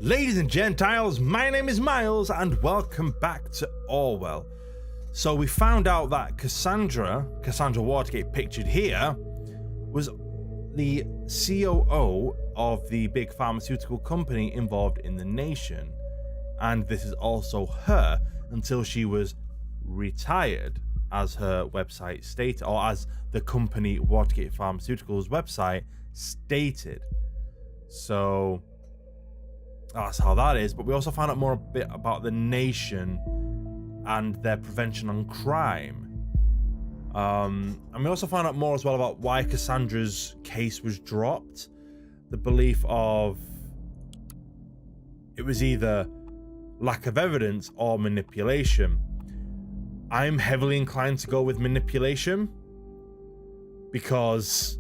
Ladies and Gentiles, my name is Miles and welcome back to Orwell. So we found out that Cassandra Watergate, pictured here, was the COO of the big pharmaceutical company involved in the nation. And this is also her until she was retired, as her website stated, or as the company Watergate Pharmaceuticals website stated. So that's how that is. But we also found out more a bit about the nation and their prevention on crime. And we also found out more as well about why Cassandra's case was dropped. The belief of it was either lack of evidence or manipulation. I'm heavily inclined to go with manipulation because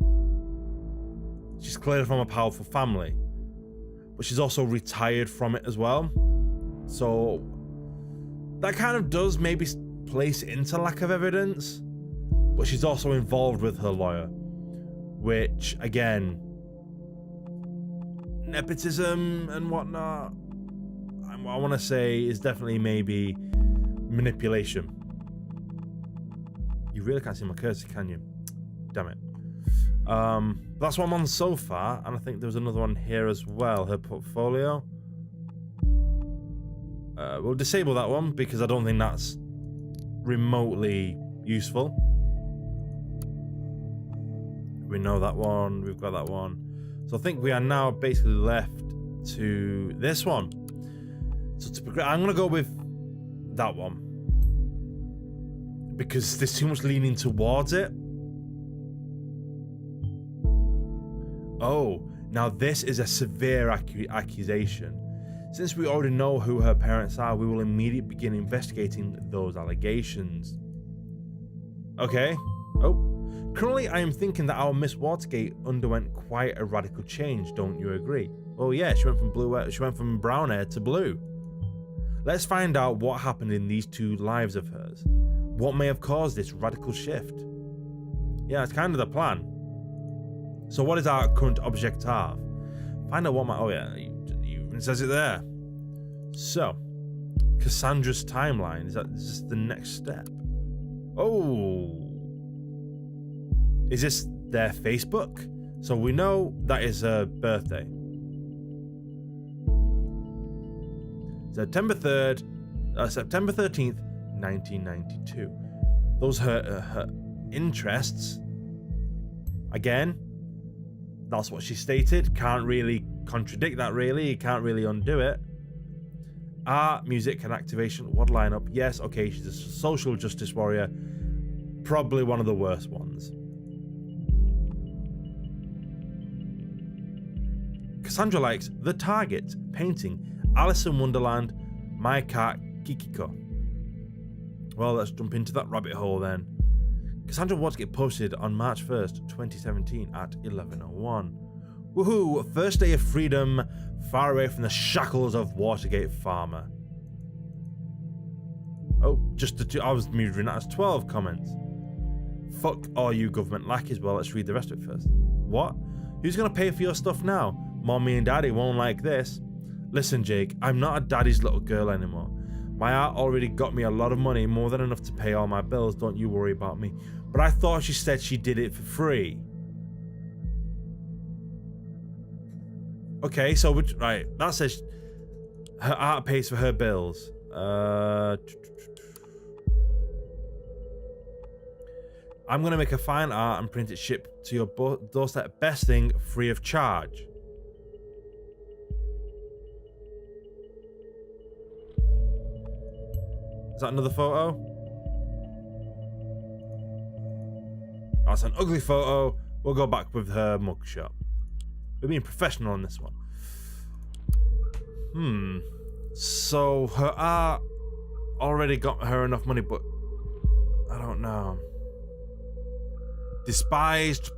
she's clearly from a powerful family, but she's also retired from it as well. So that kind of does maybe place into lack of evidence, but she's also involved with her lawyer, which again, nepotism and whatnot, I want to say is definitely maybe manipulation. You really can't see my cursor, can you? Damn it. That's what I'm on so far, and I think there's another one here as well, her portfolio. We'll disable that one because I don't think that's remotely useful. We know that one, we've got that one. So I think we are now basically left to this one. So to progress, I'm gonna go with that one because there's too much leaning towards it. Oh, now this is a severe accusation. Since we already know who her parents are, we will immediately begin investigating those allegations. Okay. Oh, currently I am thinking that our Miss Watergate underwent quite a radical change. Don't you agree? Oh yeah, she went from brown hair to blue. Let's find out what happened in these two lives of hers. What may have caused this radical shift? Yeah, it's kind of the plan. So what is our current objective? Find out what my... Oh yeah, it says it there. So, Cassandra's timeline. Is this the next step? Oh. Is this their Facebook? So we know that is her birthday. September 13th, 1992. Those her interests. Again, that's what she stated. Can't really contradict that, really. You can't really undo it. Art, music, and activation. What lineup? Yes, okay, she's a social justice warrior. Probably one of the worst ones. Cassandra likes The Target, painting, Alice in Wonderland, My Cat, Kikiko. Well, let's jump into that rabbit hole then. Cassandra Watergate posted on March 1st, 2017 at 11:01. Woohoo! First day of freedom, far away from the shackles of Watergate Pharma. Oh, I was moving that as 12 comments. Fuck all you government lackeys. Well, let's read the rest of it first. What? Who's gonna pay for your stuff now? Mommy and Daddy won't like this. Listen, Jake, I'm not a daddy's little girl anymore. My aunt already got me a lot of money, more than enough to pay all my bills. Don't you worry about me. But I thought she said she did it for free. Okay, so right, that says her aunt pays for her bills. I'm gonna make a fine art and print it shipped to your doorstep. Best thing, free of charge. Is that another photo? That's an ugly photo. We'll go back with her mugshot. We're being professional on this one. So her art already got her enough money, but I don't know. Despised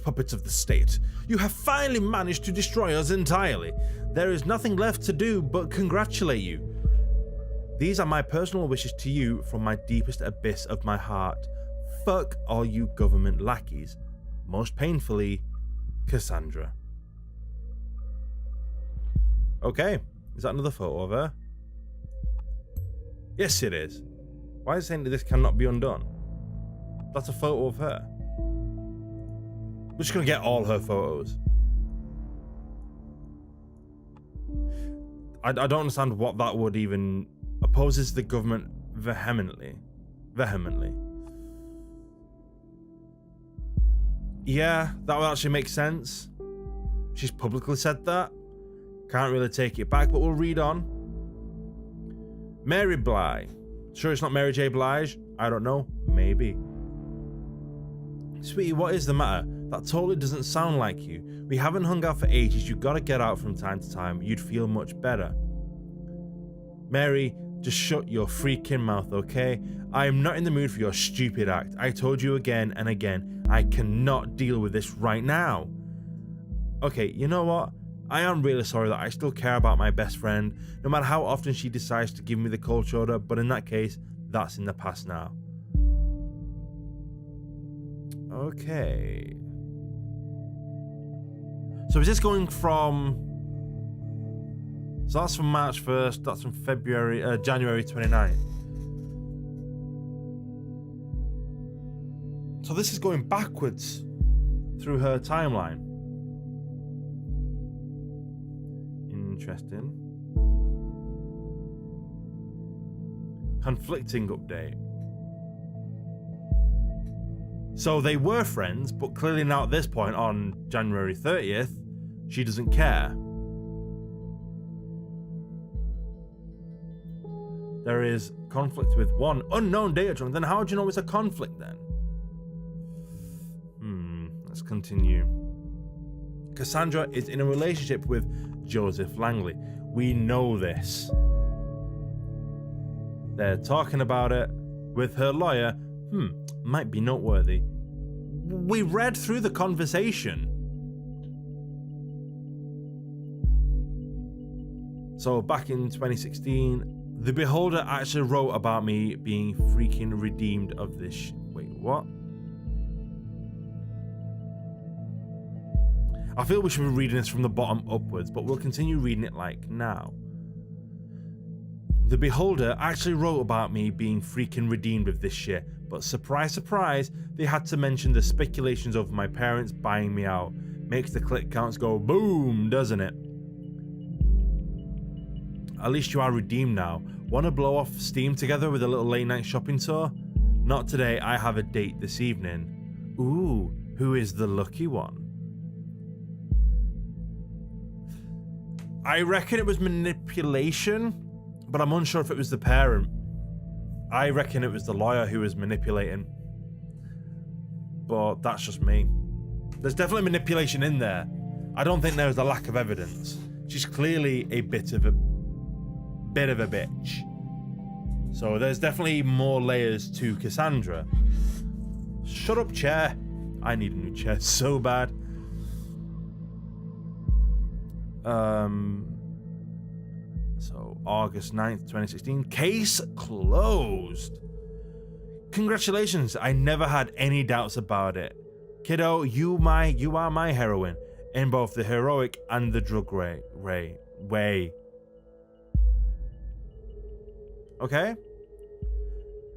puppets of the state. You have finally managed to destroy us entirely. There is nothing left to do but congratulate you. These are my personal wishes to you from my deepest abyss of my heart. Fuck all you government lackeys. Most painfully, Cassandra. Okay. Is that another photo of her? Yes, it is. Why is it saying that this cannot be undone? That's a photo of her. We're just going to get all her photos. I don't understand what that would even... Opposes the government vehemently. Yeah, that would actually make sense. She's publicly said that. Can't really take it back, but we'll read on. Mary Bly. Sure it's not Mary J. Blige? I don't know. Maybe. Sweetie, what is the matter? That totally doesn't sound like you. We haven't hung out for ages. You gotta get out from time to time. You'd feel much better. Mary, just shut your freaking mouth, okay? I am not in the mood for your stupid act. I told you again and again, I cannot deal with this right now. Okay, you know what? I am really sorry that I still care about my best friend, no matter how often she decides to give me the cold shoulder, but in that case, that's in the past now. Okay. So is this going from... So that's from March 1st, that's from January 29th. So this is going backwards through her timeline. Interesting. Conflicting update. So they were friends, but clearly now at this point on January 30th, she doesn't care. There is conflict with one unknown data chunk. Then how do you know it's a conflict then? Let's continue. Cassandra is in a relationship with Joseph Langley. We know this. They're talking about it with her lawyer. Might be noteworthy. We read through the conversation. So back in 2016, the Beholder actually wrote about me being freaking redeemed of this. Wait, what? I feel we should be reading this from the bottom upwards, but we'll continue reading it like now. The Beholder actually wrote about me being freaking redeemed of this shit, but surprise, surprise, they had to mention the speculations of my parents buying me out. Makes the click counts go boom, doesn't it? At least you are redeemed now. Want to blow off steam together with a little late night shopping tour? Not today, I have a date this evening. Ooh, who is the lucky one? I reckon it was manipulation, but I'm unsure if it was the parent. I reckon it was the lawyer who was manipulating. But that's just me. There's definitely manipulation in there. I don't think there's a lack of evidence. She's clearly a bit of a bitch. So there's definitely more layers to Cassandra. Shut up, chair. I need a new chair so bad. So August 9th, 2016. Case closed. Congratulations. I never had any doubts about it. Kiddo, you are my heroine in both the heroic and the drug way. Okay?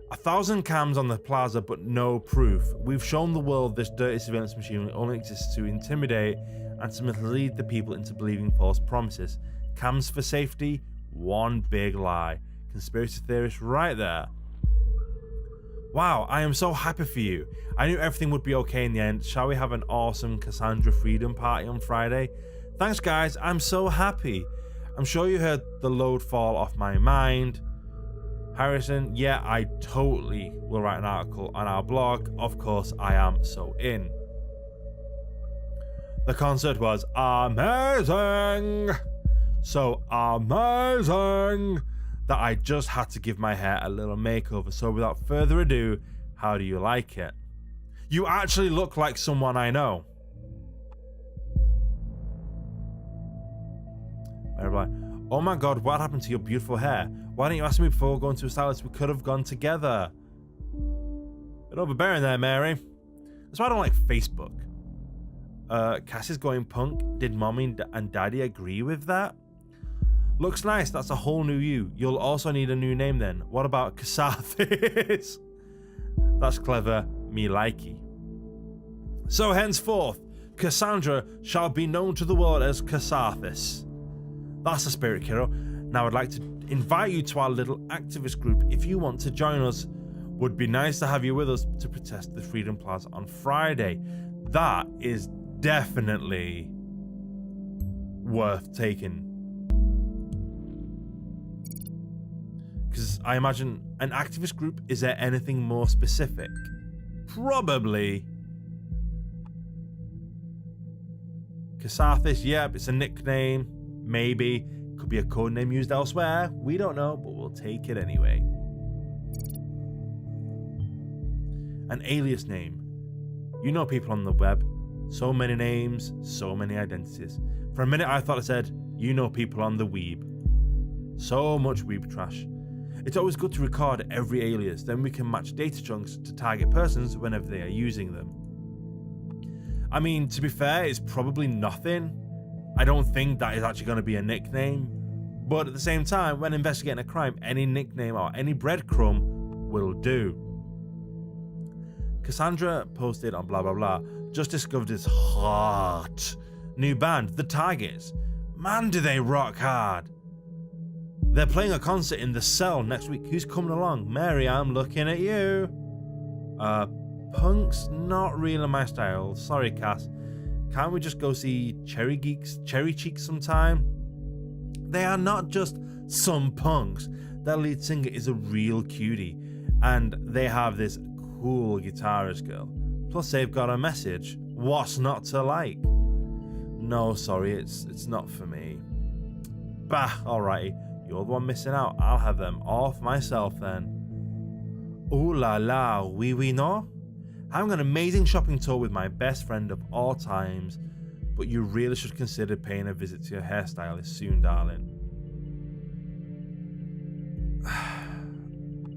1,000 cams on the plaza, but no proof. We've shown the world this dirty surveillance machine only exists to intimidate and to mislead the people into believing false promises. Cams for safety, one big lie. Conspiracy theorist right there. Wow, I am so happy for you. I knew everything would be okay in the end. Shall we have an awesome Cassandra Freedom Party on Friday? Thanks guys, I'm so happy. I'm sure you heard the load fall off my mind. Harrison, yeah, I totally will write an article on our blog. Of course, I am so in. The concert was amazing. So amazing that I just had to give my hair a little makeover. So without further ado, how do you like it? You actually look like someone I know. Oh my god, what happened to your beautiful hair? Why didn't you ask me before going to a stylist? We could have gone together. Bit overbearing there, Mary. That's why I don't like Facebook. Cass is going punk. Did mommy and daddy agree with that? Looks nice, that's a whole new you. You'll also need a new name then. What about Cassathis? That's clever, me likey. So henceforth, Cassandra shall be known to the world as Cassathis. That's the spirit, kiddo. Now I'd like to invite you to our little activist group if you want to join us. Would be nice to have you with us to protest the Freedom Plaza on Friday. That is definitely worth taking. Because I imagine an activist group, is there anything more specific? Probably. Cassathis, yep, it's a nickname. Maybe. Could be a code name used elsewhere. We don't know, but we'll take it anyway. An alias name. You know people on the web. So many names, so many identities. For a minute I thought it said, you know people on the weeb. So much weeb trash. It's always good to record every alias, then we can match data chunks to target persons whenever they are using them. I mean, to be fair, it's probably nothing. I don't think that is actually going to be a nickname. But at the same time, when investigating a crime, any nickname or any breadcrumb will do. Cassandra posted on blah blah blah, just discovered this hot new band, The Targets. Man, do they rock hard. They're playing a concert in the Cell next week. Who's coming along? Mary, I'm looking at you. Punk's not really my style. Sorry, Cass. Can't we just go see Cherry Cheeks sometime? They are not just some punks. Their lead singer is a real cutie. And they have this cool guitarist girl. Plus they've got a message. What's not to like? No, sorry, it's not for me. Bah, alrighty. You're the one missing out. I'll have them all for myself then. Ooh la la, oui no? Having an amazing shopping tour with my best friend of all times, but you really should consider paying a visit to your hairstylist soon, darling.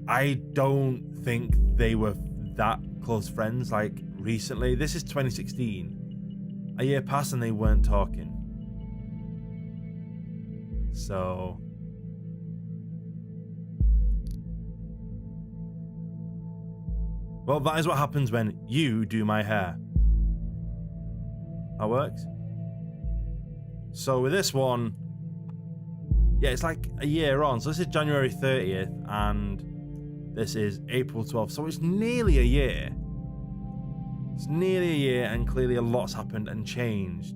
I don't think they were that close friends, like, recently. This is 2016. A year passed and they weren't talking. So... well, that is what happens when you do my hair. That works. So with this one, yeah, it's like a year on. So this is January 30th and this is April 12th. So it's nearly a year. It's nearly a year and clearly a lot's happened and changed.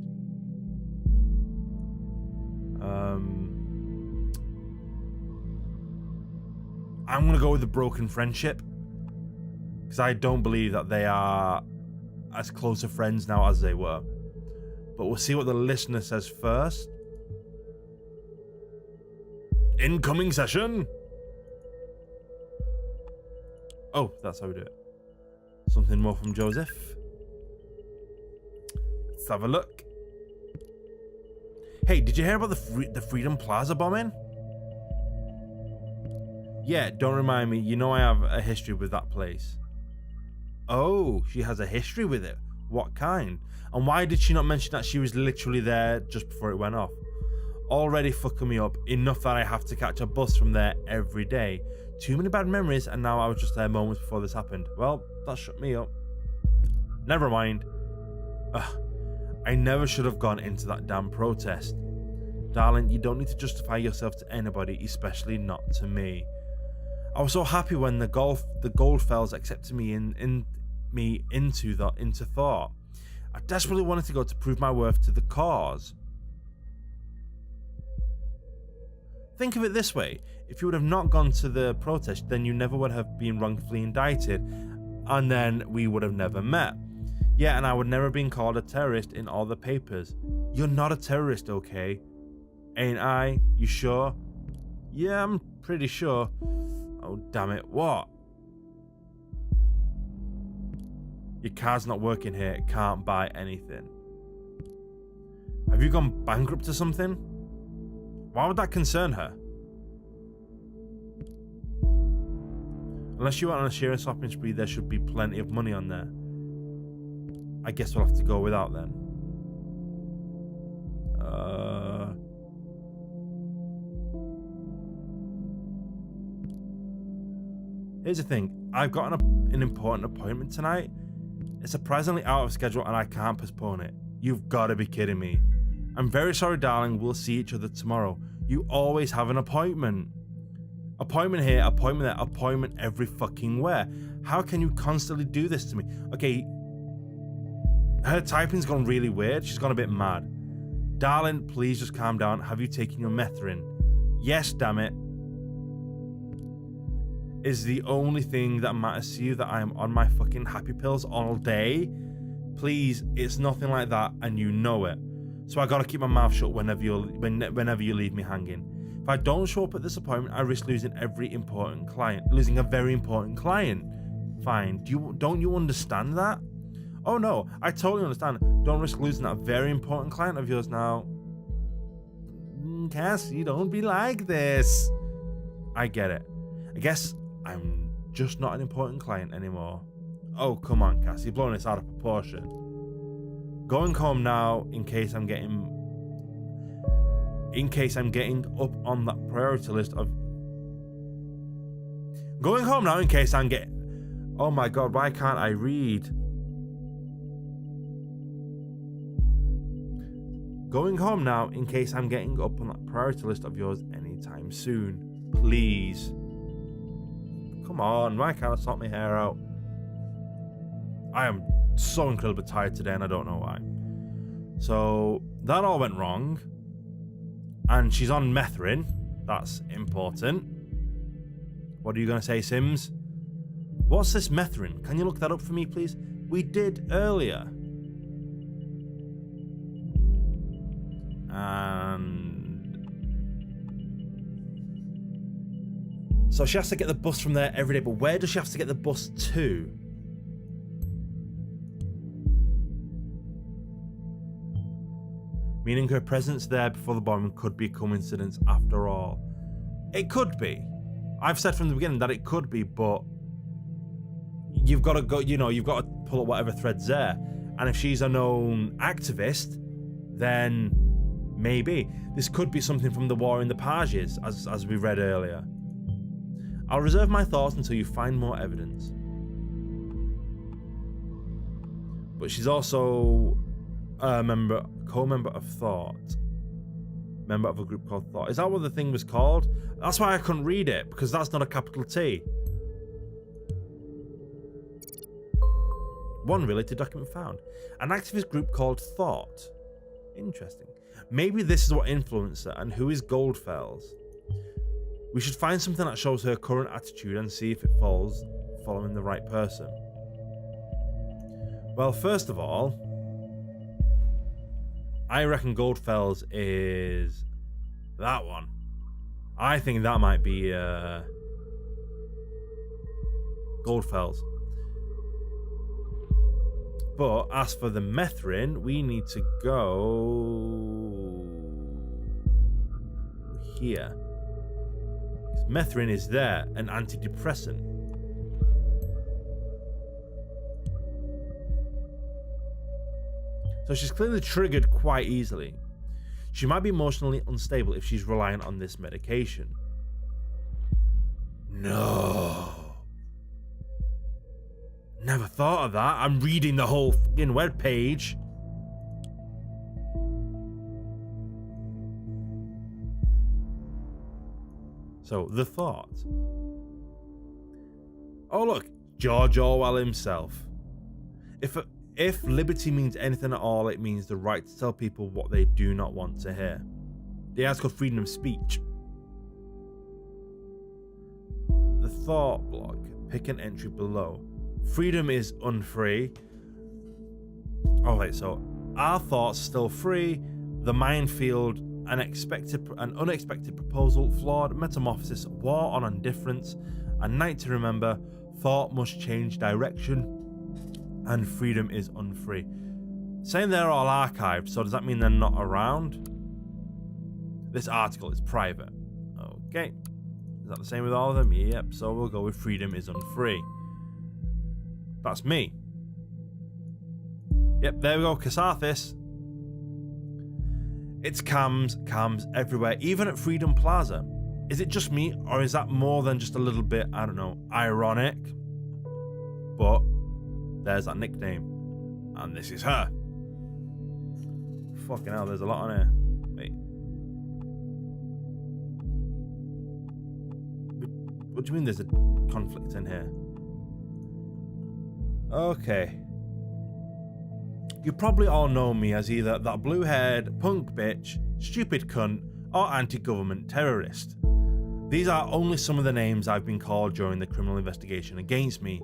I'm going to go with the broken friendship. Because I don't believe that they are as close of friends now as they were. But we'll see what the listener says first. Incoming session. Oh, that's how we do it. Something more from Joseph. Let's have a look. Hey, did you hear about the Freedom Plaza bombing? Yeah, don't remind me. You know I have a history with that place. Oh, she has a history with it. What kind? And why did she not mention that she was literally there just before it went off? Already fucking me up. Enough that I have to catch a bus from there every day. Too many bad memories, and now I was just there moments before this happened. Well, that shut me up. Never mind. I never should have gone into that damn protest. Darling, you don't need to justify yourself to anybody, especially not to me. I was so happy when the Goldfells accepted me into thought. I desperately wanted to go to prove my worth to the cause. Think of it this way: if you would have not gone to the protest, then you never would have been wrongfully indicted, and then we would have never met. Yeah, and I would never have been called a terrorist in all the papers. You're not a terrorist, okay? Ain't I? You sure? Yeah, I'm pretty sure. Oh, damn it, what? Your card's not working here, it can't buy anything. Have you gone bankrupt or something? Why would that concern her? Unless you went on a sheer shopping spree, there should be plenty of money on there. I guess we'll have to go without then. Here's the thing. I've got an important appointment tonight. It's surprisingly out of schedule and I can't postpone it. You've got to be kidding me. I'm very sorry, darling. We'll see each other tomorrow. You always have an appointment. Appointment here, appointment there, appointment every fucking where. How can you constantly do this to me? Okay, her typing's gone really weird. She's gone a bit mad. Darling, please just calm down. Have you taken your methrin? Yes, damn it. Is the only thing that matters to you that I am on my fucking happy pills all day? Please, it's nothing like that, and you know it. So I gotta keep my mouth shut whenever you leave me hanging. If I don't show up at this appointment, I risk losing a very important client. Fine. Don't you understand that? Oh no, I totally understand. Don't risk losing that very important client of yours now. Cassie, don't be like this. I get it. I guess I'm just not an important client anymore. Oh, come on, Cassie, you're blowing this out of proportion. Going home now in case I'm getting up on that priority list of... Going home now in case I'm getting... Oh my god, why can't I read? Going home now in case I'm getting up on that priority list of yours anytime soon. Please. Come on, why can't I sort my hair out? I am so incredibly tired today and I don't know why. So, that all went wrong. And she's on methrin. That's important. What are you going to say, Sims? What's this methrin? Can you look that up for me, please? We did earlier. And... so she has to get the bus from there every day, but where does she have to get the bus to? Meaning her presence there before the bombing could be a coincidence after all. It could be. I've said from the beginning that it could be, but you've got to go, you've got to pull up whatever thread's there. And if she's a known activist, then maybe. This could be something from the war in the Pages, as we read earlier. I'll reserve my thoughts until you find more evidence. But she's also a co-member of Thought. Member of a group called Thought. Is that what the thing was called? That's why I couldn't read it, because that's not a capital T. One related document found. An activist group called Thought. Interesting. Maybe this is what influenced her, and who is Goldfells? We should find something that shows her current attitude and see if it falls following the right person. Well, first of all, I reckon Goldfells is that one. I think that might be Goldfells. But as for the methrin, we need to go here. Methrin is there, an antidepressant. So she's clearly triggered quite easily. She might be emotionally unstable if she's reliant on this medication. No. Never thought of that. I'm reading the whole fucking web page. So, the Thought. Oh look, George Orwell himself. If liberty means anything at all, it means the right to tell people what they do not want to hear. The article freedom of speech. The Thought blog. Pick an entry below. Freedom is unfree. Oh wait, so our thoughts still free. The minefield, an unexpected proposal, flawed metamorphosis, war on indifference, a night to remember, thought must change direction, and freedom is unfree. Saying they're all archived, so does that mean they're not around? This article is private. Okay. Is that the same with all of them? Yep, so we'll go with freedom is unfree. That's me. Yep, there we go, Catharsis. It's cams everywhere, even at Freedom Plaza. Is it just me, or is that more than just a little bit, I don't know, ironic? But there's that nickname, and this is her. Fucking hell, there's a lot on here. Wait. What do you mean there's a conflict in here? Okay. You probably all know me as either that blue-haired punk bitch, stupid cunt, or anti-government terrorist. These are only some of the names I've been called during the criminal investigation against me.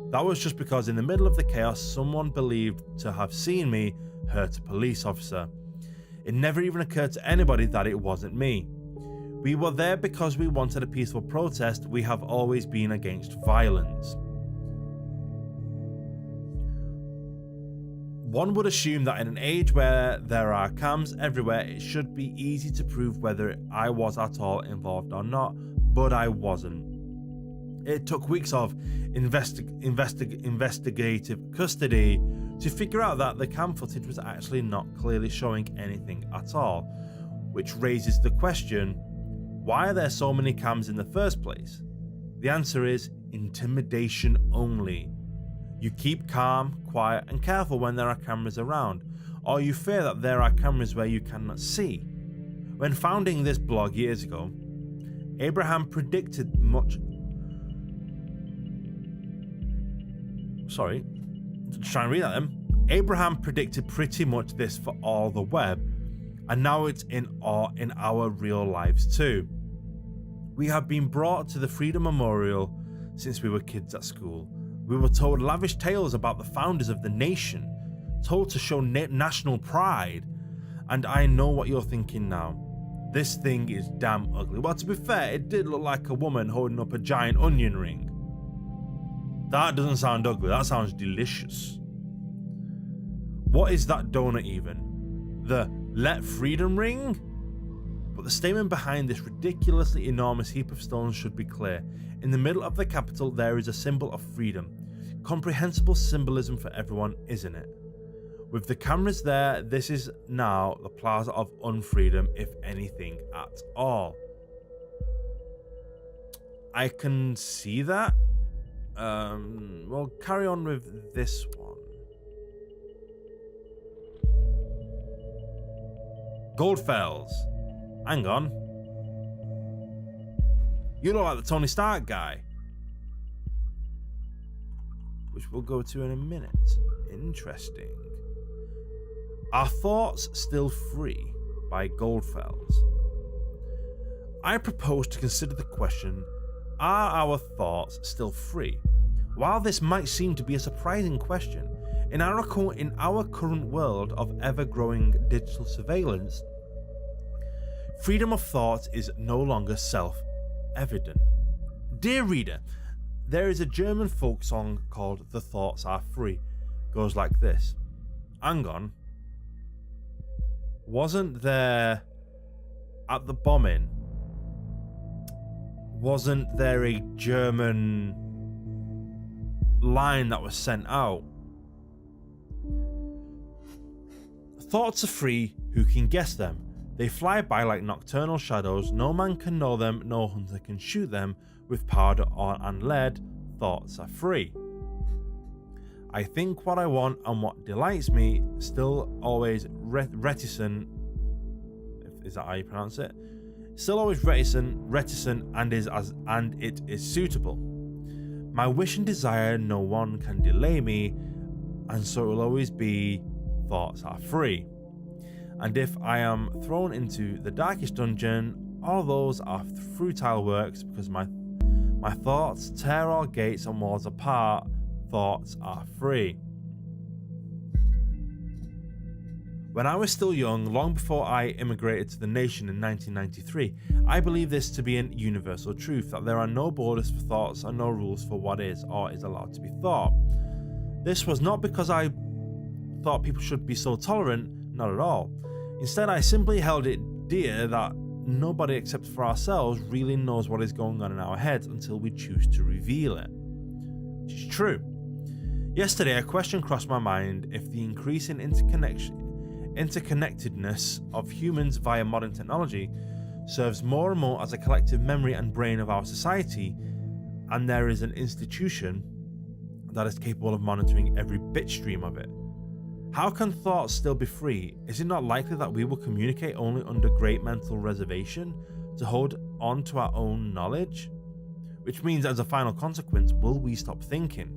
That was just because in the middle of the chaos, someone believed to have seen me hurt a police officer. It never even occurred to anybody that it wasn't me. We were there because we wanted a peaceful protest. We have always been against violence. One would assume that in an age where there are cams everywhere, it should be easy to prove whether I was at all involved or not, but I wasn't. It took weeks of investigative custody to figure out that the cam footage was actually not clearly showing anything at all, which raises the question, why are there so many cams in the first place? The answer is intimidation only. You keep calm, quiet, and careful when there are cameras around, or you fear that there are cameras where you cannot see. When founding this blog years ago, Abraham predicted much. Sorry, try and read that then. Abraham predicted pretty much this for all the web, and now it's in our real lives too. We have been brought to the Freedom Memorial since we were kids at school. We were told lavish tales about the founders of the nation, told to show national pride, and I know what you're thinking now. This thing is damn ugly. Well, to be fair, it did look like a woman holding up a giant onion ring. That doesn't sound ugly, that sounds delicious. What is that donut even? The Let Freedom ring? But the statement behind this ridiculously enormous heap of stones should be clear. In the middle of the Capitol, there is a symbol of freedom. Comprehensible symbolism for everyone, isn't it? With the cameras there, this is now the plaza of unfreedom, if anything at all. I can see that. We'll carry on with this one. Goldfells. Hang on. You look like the Tony Stark guy. Which we'll go to in a minute. Interesting. Are Thoughts Still Free by Goldfells. I propose to consider the question, are our thoughts still free? While this might seem to be a surprising question, in our current world of ever-growing digital surveillance, freedom of thought is no longer self-evident. Dear reader, there is a German folk song called The Thoughts Are Free. Goes like this. Hang on. Wasn't there, at the bombing, wasn't there a German line that was sent out? Thoughts are free, who can guess them? They fly by like nocturnal shadows, no man can know them, no hunter can shoot them. With powder and lead, thoughts are free. I think what I want and what delights me, still always reticent, is that how you pronounce it? Still always reticent and it is suitable. My wish and desire, no one can delay me, and so it will always be, thoughts are free. And if I am thrown into the darkest dungeon, all those are futile works, because my thoughts tear all gates and walls apart, thoughts are free. When I was still young, long before I immigrated to the nation in 1993, I believe this to be a universal truth, that there are no borders for thoughts and no rules for what is or is allowed to be thought. This was not because I thought people should be so tolerant, not at all. Instead, I simply held it dear that nobody except for ourselves really knows what is going on in our heads until we choose to reveal it. Which is true. Yesterday, a question crossed my mind: if the increasing interconnectedness of humans via modern technology serves more and more as a collective memory and brain of our society, and there is an institution that is capable of monitoring every bit stream of it. How can thoughts still be free? Is it not likely that we will communicate only under great mental reservation to hold on to our own knowledge? Which means, as a final consequence, will we stop thinking?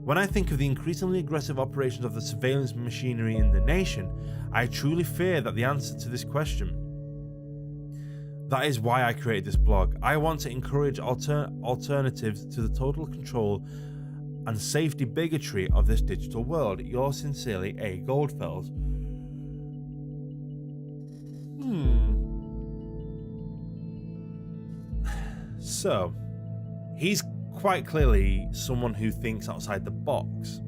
When I think of the increasingly aggressive operations of the surveillance machinery in the nation, I truly fear that the answer to this question. That is why I created this blog. I want to encourage alternatives to the total control and safety bigotry of this digital world. Yours sincerely, A. Goldfells. So, he's quite clearly someone who thinks outside the box.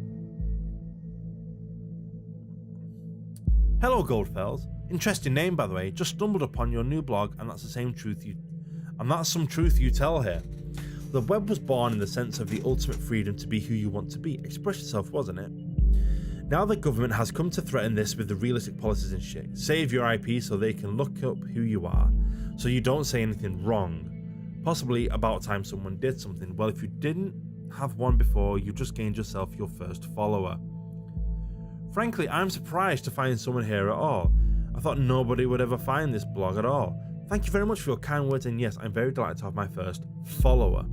Hello, Goldfells. Interesting name, by the way. Just stumbled upon your new blog, and that's some truth you tell here. The web was born in the sense of the ultimate freedom to be who you want to be. Express yourself, wasn't it? Now the government has come to threaten this with the realistic policies and shit. Save your IP so they can look up who you are, so you don't say anything wrong. Possibly about time someone did something. Well, if you didn't have one before, you just gained yourself your first follower. Frankly, I'm surprised to find someone here at all. I thought nobody would ever find this blog at all. Thank you very much for your kind words, and yes, I'm very delighted to have my first follower.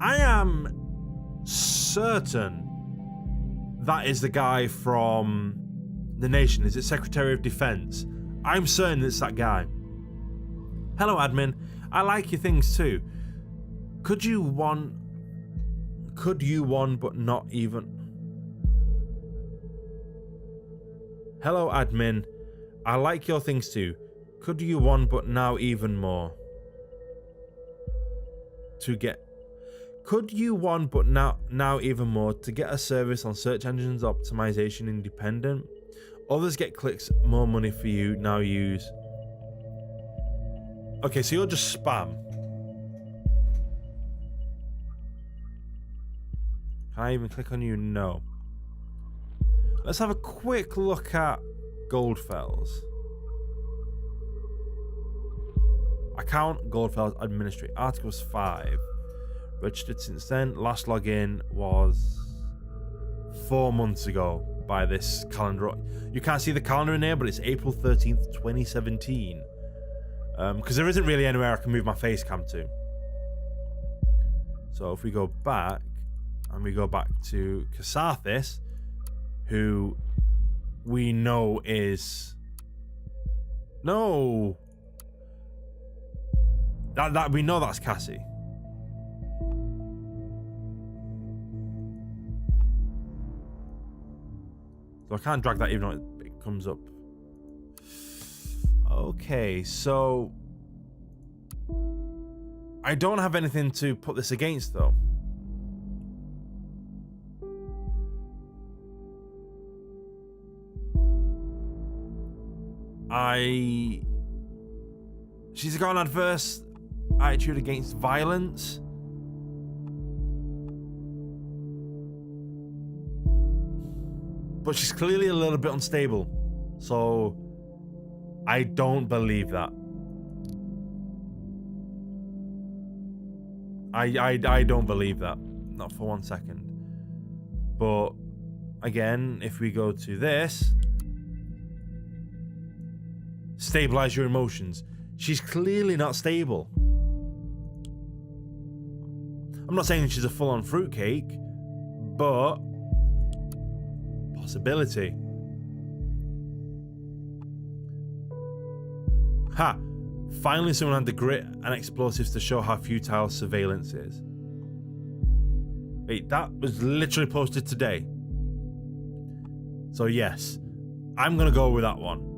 I am certain that is the guy from the nation. Is it Secretary of Defense? I'm certain it's that guy. Hello, admin. I like your things too. Could you one, but not even. Hello, admin. I like your things too. Could you one, but now even more. Could you one, but now even more to get a service on search engines optimization independent? Others get clicks, more money for you, now use. Okay, so you're just spam. Can I even click on you? No. Let's have a quick look at Goldfells. Account Goldfells administrator. Articles 5. Registered since then. Last login was 4 months ago by this calendar. You can't see the calendar in there, but it's April 13th, 2017. Because there isn't really anywhere I can move my face cam to. So if we go back, and we go back to Cassathis, who we know is... No! That we know that's Cassie. So I can't drag that even though it comes up. Okay, so I don't have anything to put this against though. She's got an adverse attitude against violence. But she's clearly a little bit unstable. So I don't believe that. I don't believe that. Not for 1 second. But again, if we go to this, stabilize your emotions. She's clearly not stable. I'm not saying she's a full-on fruitcake, but possibility. Ha! Finally someone had the grit and explosives to show how futile surveillance is. Wait, that was literally posted today. So yes, I'm gonna go with that one.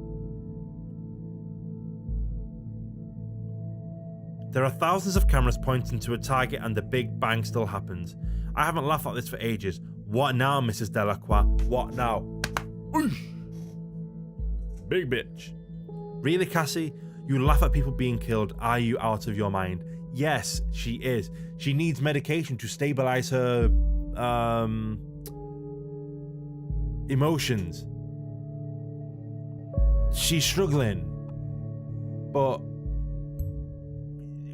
There are thousands of cameras pointing to a target and the big bang still happens. I haven't laughed like this for ages. What now, Mrs. Delacroix? What now? Oosh. Big bitch. Really, Cassie? You laugh at people being killed. Are you out of your mind? Yes, she is. She needs medication to stabilize her emotions. she's struggling. But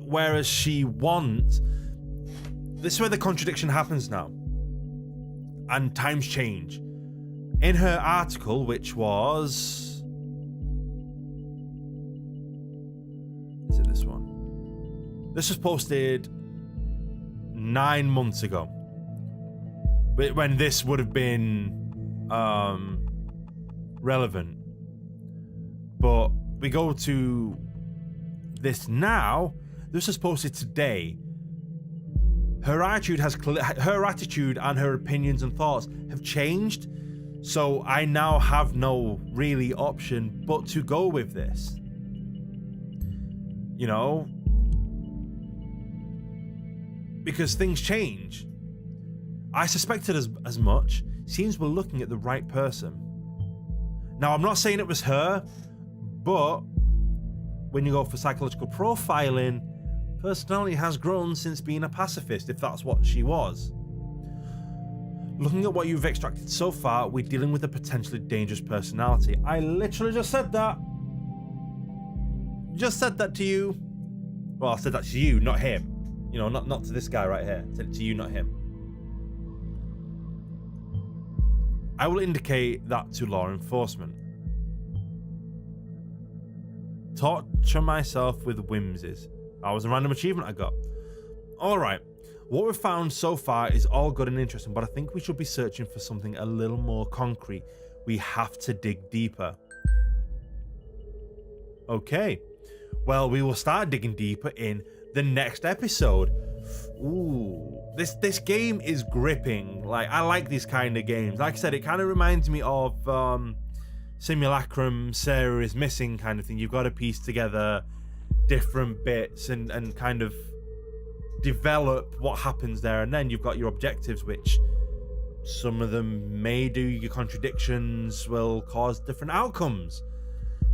whereas she wants... This is where the contradiction happens now. And times change. In her article, which was... Is it this one? This was posted 9 months ago. But when this would have been relevant. But we go to this now. This was posted today. Her attitude and her opinions and thoughts have changed. So I now have no really option but to go with this. You know? Because things change. I suspected as much. Seems we're looking at the right person. Now, I'm not saying it was her, but when you go for psychological profiling, personality has grown since being a pacifist, if that's what she was. Looking at what you've extracted so far, we're dealing with a potentially dangerous personality. I literally just said that. Just said that to you. Well, I said that to you, not him. You know, not to this guy right here. I said it to you, not him. I will indicate that to law enforcement. Torture myself with whimsies. That was a random achievement I got. Alright, what we've found so far is all good and interesting, but I think we should be searching for something a little more concrete. We have to dig deeper. Okay, well, we will start digging deeper in the next episode. Ooh, this game is gripping. Like, I like these kind of games. Like I said, it kind of reminds me of Simulacrum, Sarah is Missing kind of thing. You've got to piece together different bits and kind of develop what happens there, and then you've got your objectives, which some of them may do. Your contradictions will cause different outcomes.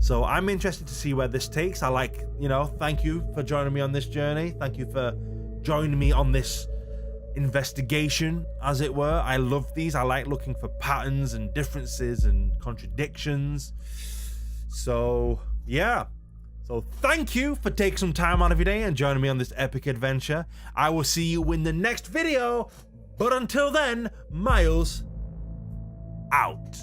So I'm interested to see where this takes. I like, you know, thank you for joining me on this journey. Thank you for joining me on this investigation, as it were. I love these. I like looking for patterns and differences and contradictions. So, yeah. So thank you for taking some time out of your day and joining me on this epic adventure. I will see you in the next video. But until then, Miles out.